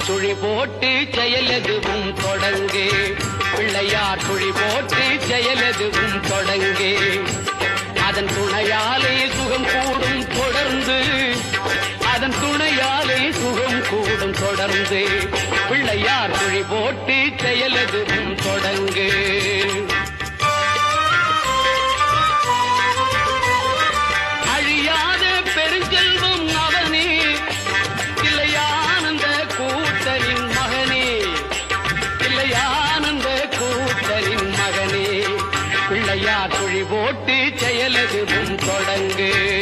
சுழி போட்டு செயலதுவும் தொடங்கு. பிள்ளையார் சுழி போட்டு செயலதுவும் தொடங்கு. அதன் துணையாலே சுகம் கூடும் தொடர்ந்து. அதன் துணையாலே சுகம் கூடும் தொடர்ந்து. பிள்ளையார் சுழி போட்டு செயலதுவும் தொடங்கு. அழியாத பெருஞ்செல்வம் அவனே, தில்லையானந்த கூத்தரின் மகனே. தில்லையானந்த கூத்தரின் மகனே. பிள்ளையார் சுழி போட்டு செயலதுவும் தொடங்கு.